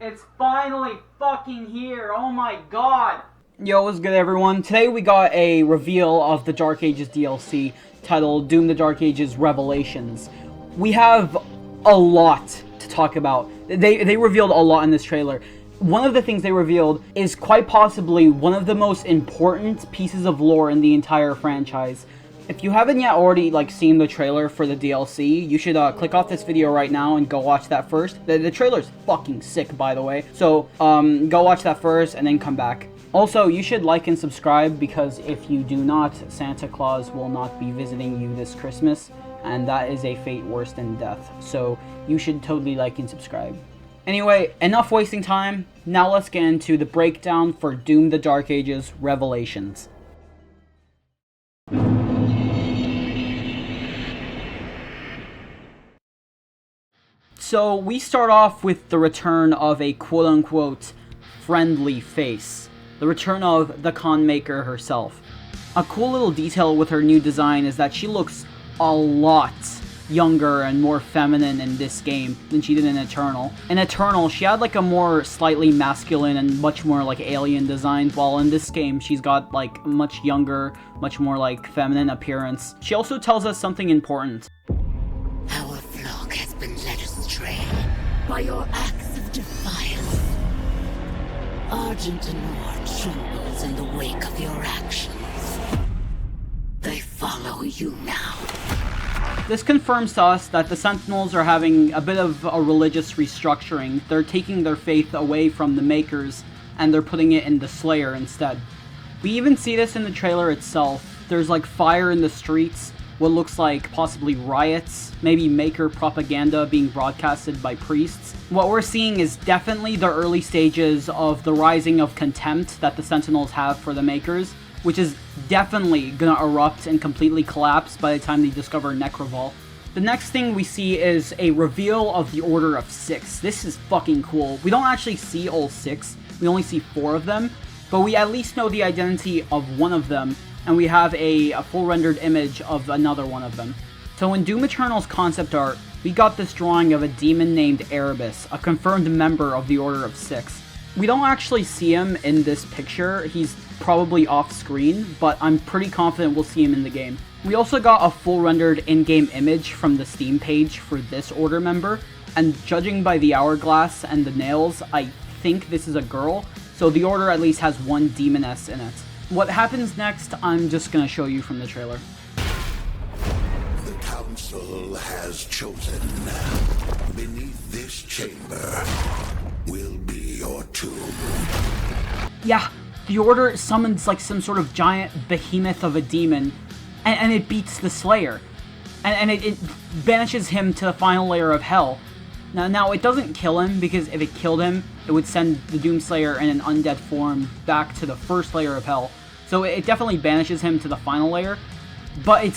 It's finally fucking here. Oh my god. Yo, what's good, everyone? Today we got a reveal of the Dark Ages DLC titled Doom the Dark Ages Revelations. We have a lot to talk about. They revealed a lot in this trailer. One of the things they revealed is quite possibly one of the most important pieces of lore in the entire franchise. If you haven't yet already seen the trailer for the DLC, you should click off this video right now and go watch that first. The trailer's fucking sick, by the way. So go watch that first and then come back. Also, you should like and subscribe, because if you do not, Santa Claus will not be visiting you this Christmas, and that is a fate worse than death. So you should totally like and subscribe. Anyway, enough wasting time. Now let's get into the breakdown for Doom the Dark Ages Revelations. So we start off with the return of a quote-unquote friendly face. The return of the con maker herself. A cool little detail with her new design is that she looks a lot younger and more feminine in this game than she did in Eternal. In Eternal, she had a more slightly masculine and much more alien design, while in this game she's got much younger, much more feminine appearance. She also tells us something important. Our flock has been led astray by your acts of defiance. Argent Denor trembles in the wake of your actions. They follow you now. This confirms to us that the Sentinels are having a bit of a religious restructuring. They're taking their faith away from the Makers, and they're putting it in the Slayer instead. We even see this in the trailer itself. There's fire in the streets, what looks like possibly riots, maybe Maker propaganda being broadcasted by priests. What we're seeing is definitely the early stages of the rising of contempt that the Sentinels have for the Makers, which is definitely gonna erupt and completely collapse by the time they discover Necroval. The next thing we see is a reveal of the Order of 6. This is fucking cool. We don't actually see all 6, we only see 4 of them, but we at least know the identity of one of them, and we have a full rendered image of another one of them. So in Doom Eternal's concept art, we got this drawing of a demon named Erebus, a confirmed member of the Order of 6. We don't actually see him in this picture, he's probably off screen, but I'm pretty confident we'll see him in the game. We also got a full rendered in-game image from the Steam page for this Order member, and judging by the hourglass and the nails, I think this is a girl, so the Order at least has one demoness in it. What happens next, I'm just gonna show you from the trailer. The Council has chosen. Beneath this chamber will be your tomb. Yeah, the Order summons some sort of giant behemoth of a demon, and it beats the Slayer. And it banishes him to the final layer of Hell. Now, it doesn't kill him, because if it killed him, it would send the Doomslayer in an undead form back to the first layer of Hell. So it definitely banishes him to the final layer, but it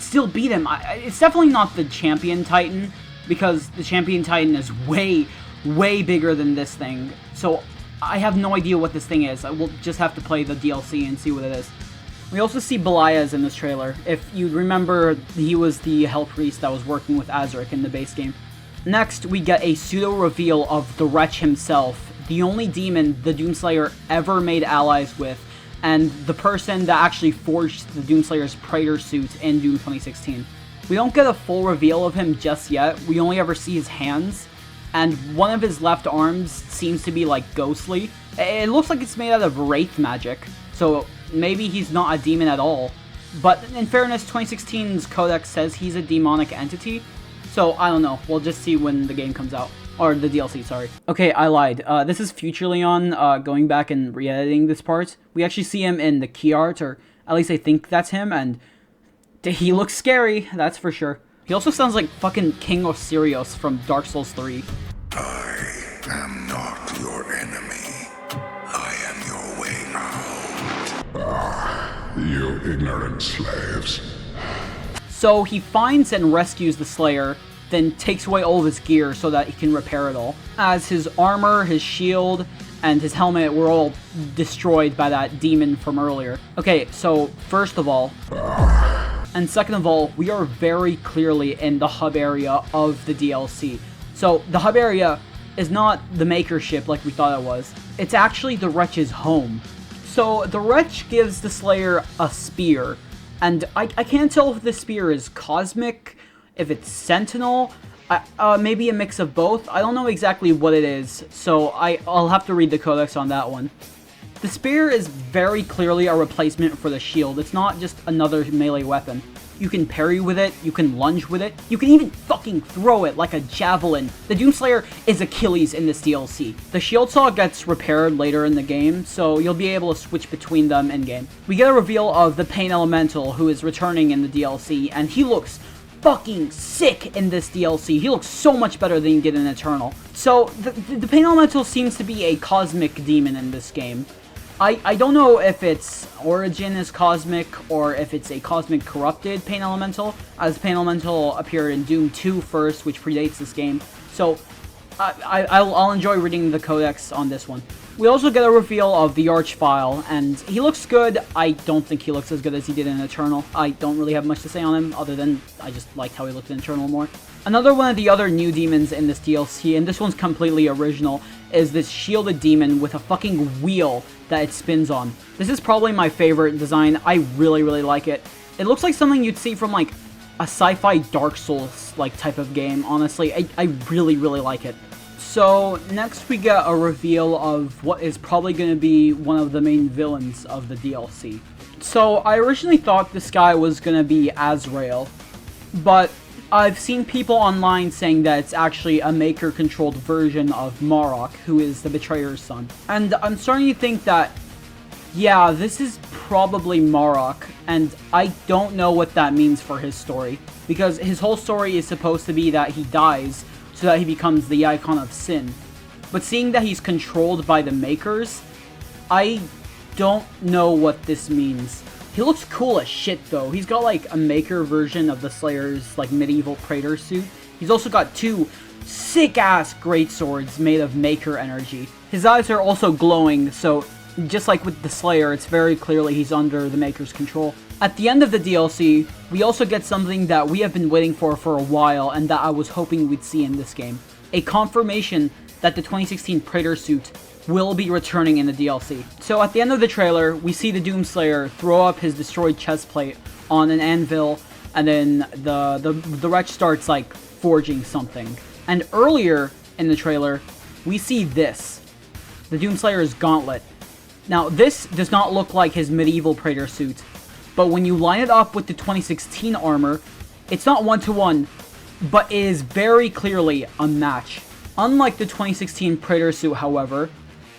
still beat him. It's definitely not the Champion Titan, because the Champion Titan is way, way bigger than this thing. So I have no idea what this thing is. I will just have to play the DLC and see what it is. We also see Belias in this trailer. If you remember, he was the Hell Priest that was working with Azric in the base game. Next, we get a pseudo-reveal of the Wretch himself, the only demon the Doomslayer ever made allies with, and the person that actually forged the Doomslayer's Praetor suit in Doom 2016. We don't get a full reveal of him just yet, we only ever see his hands, and one of his left arms seems to be ghostly. It looks like it's made out of wraith magic, so maybe he's not a demon at all. But in fairness, 2016's codex says he's a demonic entity, so I don't know, we'll just see when the game comes out. Or the DLC, sorry. Okay, I lied. This is Future Leon going back and re-editing this part. We actually see him in the key art, or at least I think that's him, and he looks scary, that's for sure. He also sounds like fucking King Osirios from Dark Souls 3. I am not your enemy. I am your way out. You ignorant slaves. So he finds and rescues the Slayer, then takes away all of his gear so that he can repair it all. As his armor, his shield, and his helmet were all destroyed by that demon from earlier. Okay, so first of all, and second of all, we are very clearly in the hub area of the DLC. So the hub area is not the Maker ship like we thought it was. It's actually the Wretch's home. So the Wretch gives the Slayer a spear, and I can't tell if the spear is cosmic, if it's Sentinel, maybe a mix of both. I don't know exactly what it is, so I'll have to read the codex on that one. The spear is very clearly a replacement for the shield. It's not just another melee weapon. You can parry with it, you can lunge with it, you can even fucking throw it like a javelin. The Doomslayer is Achilles in this DLC. The shield saw gets repaired later in the game, so you'll be able to switch between them in-game. We get a reveal of the Pain Elemental, who is returning in the DLC, and he looks fucking sick in this DLC. He looks so much better than he did in Eternal. So, the Pain Elemental seems to be a cosmic demon in this game. I don't know if its origin is cosmic or if it's a cosmic corrupted Pain Elemental, as Pain Elemental appeared in Doom 2 first, which predates this game. So I'll enjoy reading the codex on this one. We also get a reveal of the Archvile, and he looks good. I don't think he looks as good as he did in Eternal. I don't really have much to say on him, other than I just liked how he looked in Eternal more. Another one of the other new demons in this DLC, and this one's completely original, is this shielded demon with a fucking wheel that it spins on. This is probably my favorite design. I really, really like it. It looks like something you'd see from like a sci-fi Dark Souls like type of game, honestly. I really, really like it. So next we get a reveal of what is probably going to be one of the main villains of the DLC. So I originally thought this guy was going to be Azrael, but I've seen people online saying that it's actually a Maker-controlled version of Marok, who is the Betrayer's son. And I'm starting to think that, yeah, this is probably Marok, and I don't know what that means for his story. Because his whole story is supposed to be that he dies, so that he becomes the icon of sin. But seeing that he's controlled by the Makers, I don't know what this means. He looks cool as shit, though. He's got, like, a Maker version of the Slayer's, like, medieval Praetor suit. He's also got two sick-ass greatswords made of Maker energy. His eyes are also glowing, so just like with the Slayer, it's very clearly he's under the Maker's control. At the end of the DLC, we also get something that we have been waiting for a while, and that I was hoping we'd see in this game. A confirmation that the 2016 Praetor suit will be returning in the DLC. So at the end of the trailer, we see the Doomslayer throw up his destroyed chestplate on an anvil, and then the Wretch starts, like, forging something. And earlier in the trailer, we see this. The Doomslayer's gauntlet. Now, this does not look like his medieval Praetor suit, but when you line it up with the 2016 armor, it's not one-to-one, but it is very clearly a match. Unlike the 2016 Praetor suit, however,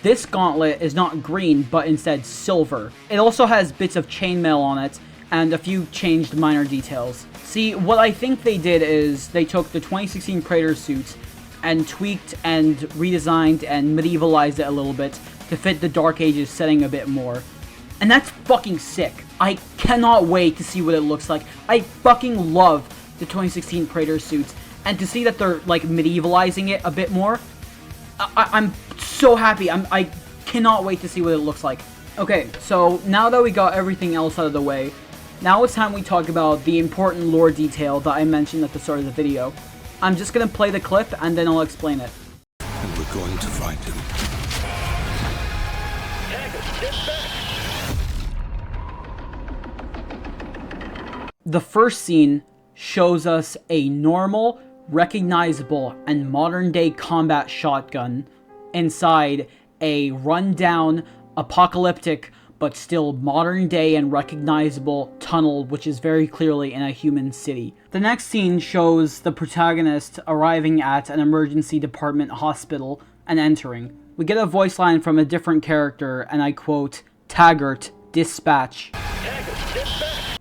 this gauntlet is not green, but instead silver. It also has bits of chainmail on it, and a few changed minor details. See, what I think they did is, they took the 2016 Praetor suit, and tweaked and redesigned and medievalized it a little bit, to fit the Dark Ages setting a bit more. And that's fucking sick. I cannot wait to see what it looks like. I fucking love the 2016 Praetor suits, and to see that they're, like, medievalizing it a bit more, I'm so happy. I cannot wait to see what it looks like. Okay, so now that we got everything else out of the way, now it's time we talk about the important lore detail that I mentioned at the start of the video. I'm just gonna play the clip and then I'll explain it. And we're going to find him. The first scene shows us a normal, recognizable, and modern-day combat shotgun inside a run-down, apocalyptic, but still modern-day and recognizable tunnel, which is very clearly in a human city. The next scene shows the protagonist arriving at an emergency department hospital and entering. We get a voice line from a different character, and I quote, "Taggart, dispatch."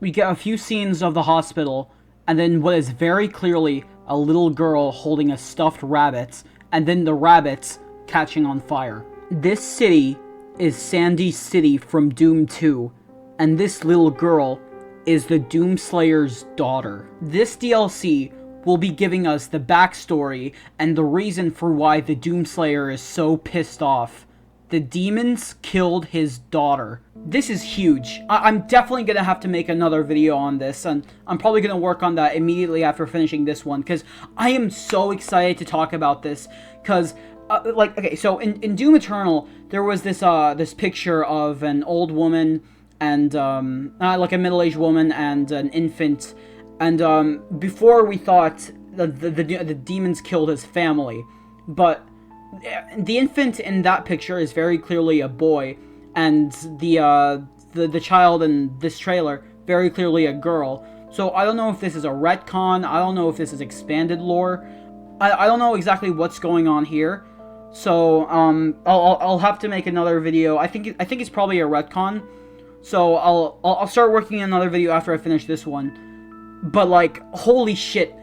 We get a few scenes of the hospital, and then what is very clearly a little girl holding a stuffed rabbit, and then the rabbits catching on fire. This city is Sandy City from Doom 2, and this little girl is the Doomslayer's daughter. This DLC will be giving us the backstory and the reason for why the Doomslayer is so pissed off. The demons killed his daughter. This is huge. I'm definitely gonna have to make another video on this, and I'm probably gonna work on that immediately after finishing this one, because I am so excited to talk about this, because okay, so in Doom Eternal, there was this this picture of an old woman and like a middle-aged woman and an infant, and before we thought the demons killed his family, but the infant in that picture is very clearly a boy, and the child in this trailer very clearly a girl. So I don't know if this is a retcon. I don't know if this is expanded lore. I don't know exactly what's going on here. So I'll have to make another video. I think it's probably a retcon. So I'll start working on another video after I finish this one. But like, holy shit,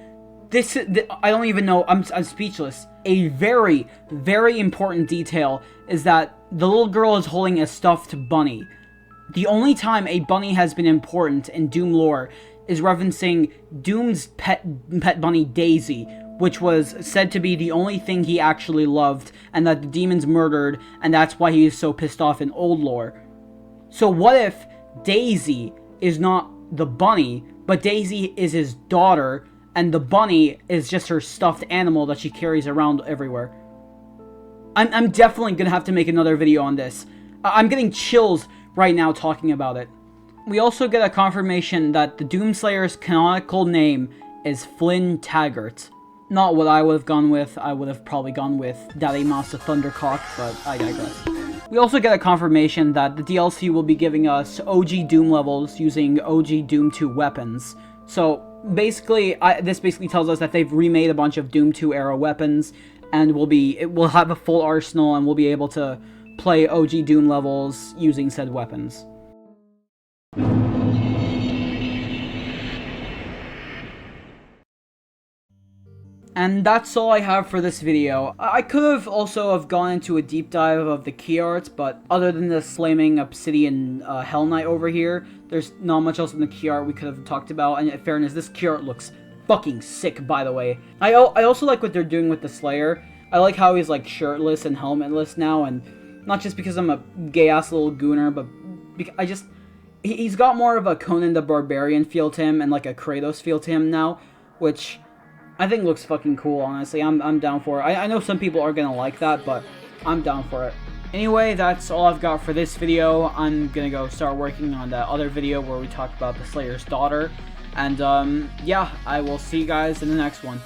I don't even know. I'm speechless. A very, very important detail is that the little girl is holding a stuffed bunny. The only time a bunny has been important in Doom lore is referencing Doom's pet bunny Daisy, which was said to be the only thing he actually loved, and that the demons murdered, and that's why he is so pissed off in old lore. So what if Daisy is not the bunny, but Daisy is his daughter, and the bunny is just her stuffed animal that she carries around everywhere? I'm definitely gonna have to make another video on this. I'm getting chills right now talking about it. We also get a confirmation that the Doomslayer's canonical name is Flynn Taggart. Not what I would have gone with. I would have probably gone with Daddy Master Thundercock, but I digress. We also get a confirmation that the DLC will be giving us OG Doom levels using OG Doom 2 weapons. So basically, this basically tells us that they've remade a bunch of Doom 2 era weapons, and we'll have a full arsenal, and we'll be able to play OG Doom levels using said weapons. And that's all I have for this video. I could have also gone into a deep dive of the key art, but other than this flaming obsidian Hell Knight over here, there's not much else in the key art we could have talked about. And in fairness, this key art looks fucking sick, by the way. I also like what they're doing with the Slayer. I like how he's like shirtless and helmetless now, and not just because I'm a gay-ass little gooner, but because he's got more of a Conan the Barbarian feel to him and like a Kratos feel to him now, which I think looks fucking cool, honestly. I'm down for it. I know some people are gonna like that, but I'm down for it. Anyway, that's all I've got for this video. I'm gonna go start working on that other video where we talk about the Slayer's daughter. And, yeah, I will see you guys in the next one.